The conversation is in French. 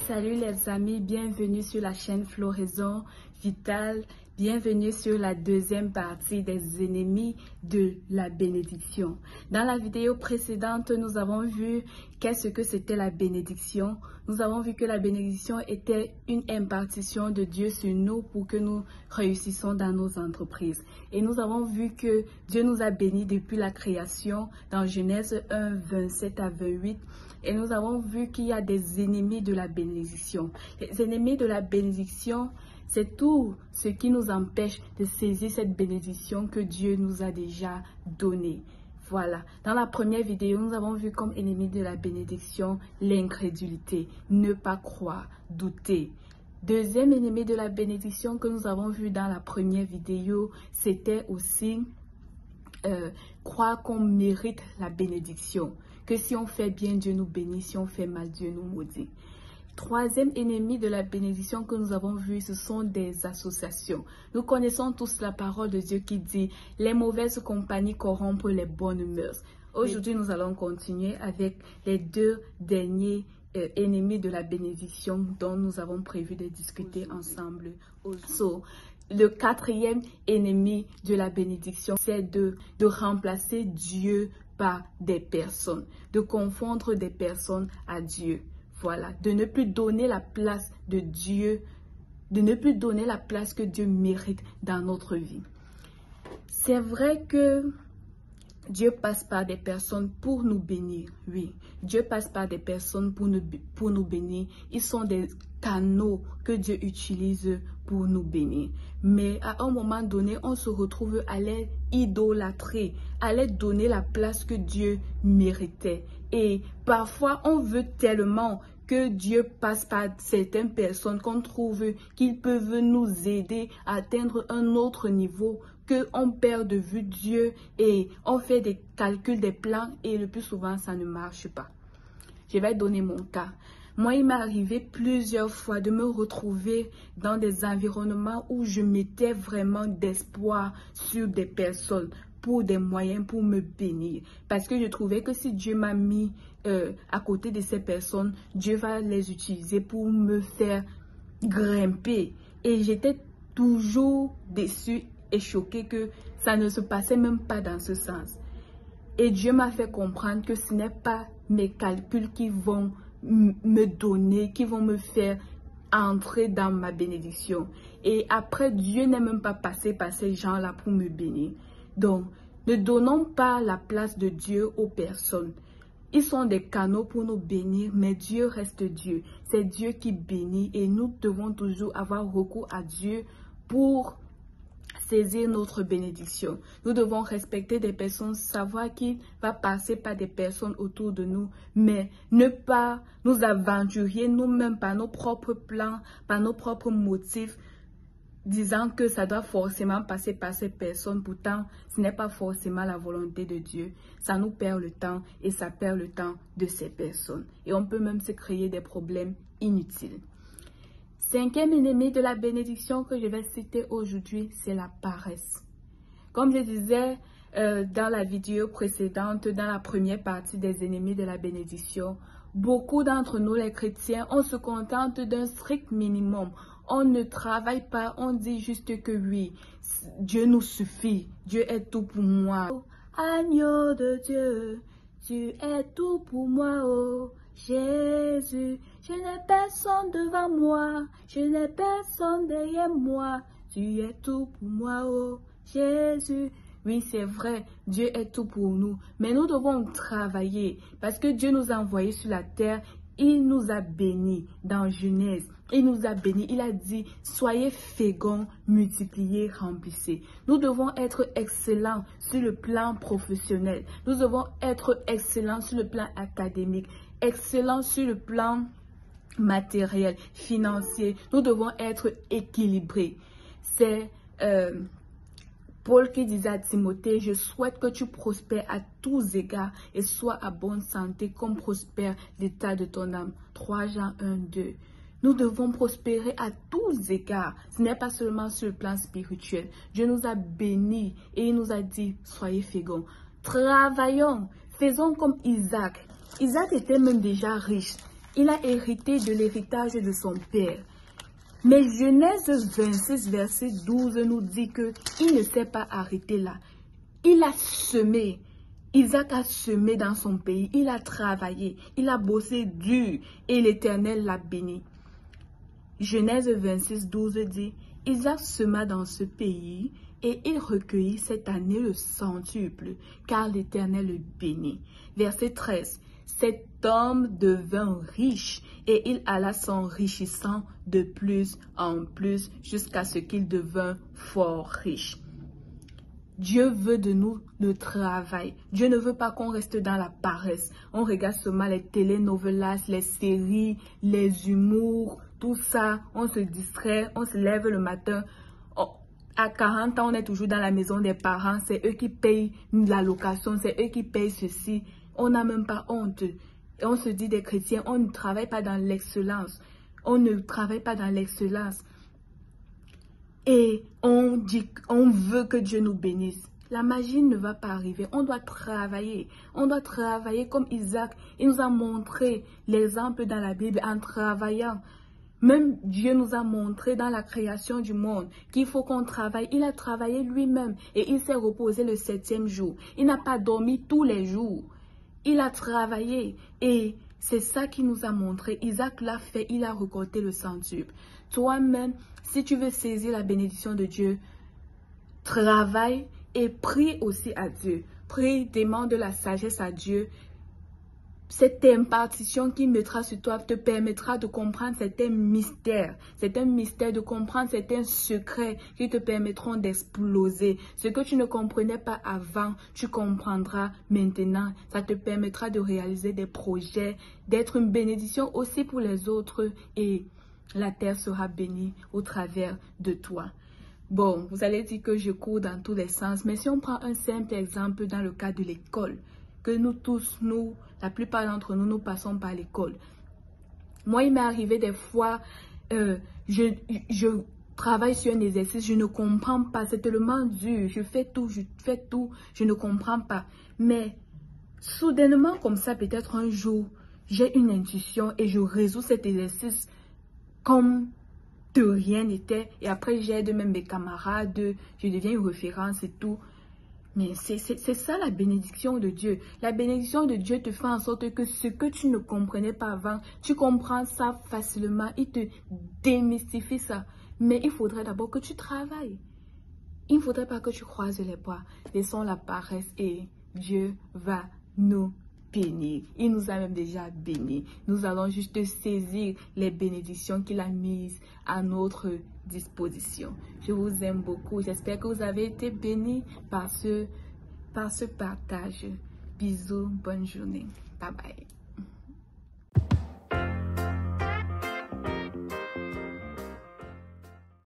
Salut les amis, bienvenue sur la chaîne Floraison Vitale, bienvenue sur la deuxième partie des ennemis de la bénédiction. Dans la vidéo précédente, nous avons vu qu'est-ce que c'était la bénédiction. Nous avons vu que la bénédiction était une impartition de Dieu sur nous pour que nous réussissions dans nos entreprises. Et nous avons vu que Dieu nous a bénis depuis la création dans Genèse 1, 27 à 28. Et nous avons vu qu'il y a des ennemis de la bénédiction. Les ennemis de la bénédiction, c'est tout ce qui nous empêche de saisir cette bénédiction que Dieu nous a déjà donnée. Voilà. Dans la première vidéo, nous avons vu comme ennemi de la bénédiction l'incrédulité, ne pas croire, douter. Deuxième ennemi de la bénédiction que nous avons vu dans la première vidéo, c'était aussi croire qu'on mérite la bénédiction. Que si on fait bien, Dieu nous bénit, si on fait mal, Dieu nous maudit. Troisième ennemi de la bénédiction que nous avons vu, ce sont des associations. Nous connaissons tous la parole de Dieu qui dit « Les mauvaises compagnies corrompent les bonnes mœurs ». Aujourd'hui, nous allons continuer avec les deux derniers ennemis de la bénédiction dont nous avons prévu de discuter ensemble. Le quatrième ennemi de la bénédiction, c'est de remplacer Dieu par des personnes, de confondre des personnes à Dieu. Voilà, de ne plus donner la place de Dieu, de ne plus donner la place que Dieu mérite dans notre vie. C'est vrai que Dieu passe par des personnes pour nous bénir, oui. Dieu passe par des personnes pour nous bénir. Ils sont des canaux que Dieu utilise pour nous bénir. Mais à un moment donné, on se retrouve à les idolâtrer, à les donner la place que Dieu méritait. Et parfois, on veut tellement que Dieu passe par certaines personnes qu'on trouve qu'ils peuvent nous aider à atteindre un autre niveau, qu'on perd de vue Dieu et on fait des calculs, des plans et le plus souvent, ça ne marche pas. Je vais donner mon cas. Moi, il m'est arrivé plusieurs fois de me retrouver dans des environnements où je mettais vraiment d'espoir sur des personnes pour des moyens pour me bénir. Parce que je trouvais que si Dieu m'a mis à côté de ces personnes, Dieu va les utiliser pour me faire grimper. Et j'étais toujours déçue et choquée que ça ne se passait même pas dans ce sens. Et Dieu m'a fait comprendre que ce n'est pas mes calculs qui vont me donner, qui vont me faire entrer dans ma bénédiction. Et après, Dieu n'est même pas passé par ces gens-là pour me bénir. Donc, ne donnons pas la place de Dieu aux personnes. Ils sont des canaux pour nous bénir, mais Dieu reste Dieu. C'est Dieu qui bénit et nous devons toujours avoir recours à Dieu pour saisir notre bénédiction. Nous devons respecter des personnes, savoir qu'il va passer par des personnes autour de nous, mais ne pas nous aventurer nous-mêmes par nos propres plans, par nos propres motifs, disant que ça doit forcément passer par ces personnes. Pourtant, ce n'est pas forcément la volonté de Dieu. Ça nous perd le temps et ça perd le temps de ces personnes. Et on peut même se créer des problèmes inutiles. Cinquième ennemi de la bénédiction que je vais citer aujourd'hui, c'est la paresse. Comme je disais dans la vidéo précédente, dans la première partie des ennemis de la bénédiction, beaucoup d'entre nous, les chrétiens, on se contente d'un strict minimum. On ne travaille pas, on dit juste que oui, Dieu nous suffit, Dieu est tout pour moi. Oh, agneau de Dieu, tu es tout pour moi, oh Jésus. Je n'ai personne devant moi, je n'ai personne derrière moi, tu es tout pour moi, oh Jésus. Oui, c'est vrai, Dieu est tout pour nous, mais nous devons travailler parce que Dieu nous a envoyés sur la terre. Il nous a bénis dans Genèse. Il nous a bénis. Il a dit, soyez féconds, multipliez, remplissez. Nous devons être excellents sur le plan professionnel. Nous devons être excellents sur le plan académique, excellents sur le plan matériel, financier. Nous devons être équilibrés. C'est Paul qui disait à Timothée, je souhaite que tu prospères à tous égards et sois à bonne santé comme prospère l'état de ton âme. 3 Jean 1, 2. Nous devons prospérer à tous égards. Ce n'est pas seulement sur le plan spirituel. Dieu nous a bénis et il nous a dit, soyez féconds. Travaillons, faisons comme Isaac. Isaac était même déjà riche. Il a hérité de l'héritage de son père. Mais Genèse 26, verset 12 nous dit qu'il ne s'est pas arrêté là. Il a semé. Isaac a semé dans son pays. Il a travaillé. Il a bossé dur. Et l'Éternel l'a béni. Genèse 26, 12 dit, Isaac sema dans ce pays et il recueillit cette année le centuple, car l'Éternel le bénit. Verset 13. Cet homme devint riche et il alla s'enrichissant de plus en plus jusqu'à ce qu'il devint fort riche. Dieu veut de nous le travail. Dieu ne veut pas qu'on reste dans la paresse. On regarde seulement les telenovelas, les séries, les humours, tout ça. On se distrait, on se lève le matin. À 40 ans, on est toujours dans la maison des parents. C'est eux qui payent la location, c'est eux qui payent ceci. On n'a même pas honte. Et on se dit des chrétiens, on ne travaille pas dans l'excellence. On ne travaille pas dans l'excellence. Et on dit, on veut que Dieu nous bénisse. La magie ne va pas arriver. On doit travailler. On doit travailler comme Isaac. Il nous a montré l'exemple dans la Bible en travaillant. Même Dieu nous a montré dans la création du monde qu'il faut qu'on travaille. Il a travaillé lui-même et il s'est reposé le 7e jour. Il n'a pas dormi tous les jours. Il a travaillé et c'est ça qu'il nous a montré. Isaac l'a fait, il a récolté le centuple. Toi-même, si tu veux saisir la bénédiction de Dieu, travaille et prie aussi à Dieu. Prie, demande de la sagesse à Dieu. Cette impartition qu'il mettra sur toi te permettra de comprendre certains mystères. C'est un mystère de comprendre certains secrets qui te permettront d'exploser. Ce que tu ne comprenais pas avant, tu comprendras maintenant. Ça te permettra de réaliser des projets, d'être une bénédiction aussi pour les autres et la terre sera bénie au travers de toi. Bon, vous allez dire que je cours dans tous les sens, mais si on prend un simple exemple dans le cas de l'école, que nous tous, la plupart d'entre nous, nous passons par l'école. Moi, il m'est arrivé des fois, je travaille sur un exercice, je ne comprends pas, c'est tellement dur, je fais tout, je ne comprends pas. Mais soudainement, comme ça, peut-être un jour, j'ai une intuition et je résous cet exercice comme de rien n'était. Et après, j'aide même mes camarades, je deviens une référence et tout. Mais c'est ça la bénédiction de Dieu. La bénédiction de Dieu te fait en sorte que ce que tu ne comprenais pas avant, tu comprends ça facilement. Il te démystifie ça. Mais il faudrait d'abord que tu travailles. Il ne faudrait pas que tu croises les bras. Laissons la paresse et Dieu va nous bénir. Il nous a même déjà bénis. Nous allons juste saisir les bénédictions qu'il a mises à notre disposition. Je vous aime beaucoup. J'espère que vous avez été bénis par ce partage. Bisous, bonne journée. Bye bye.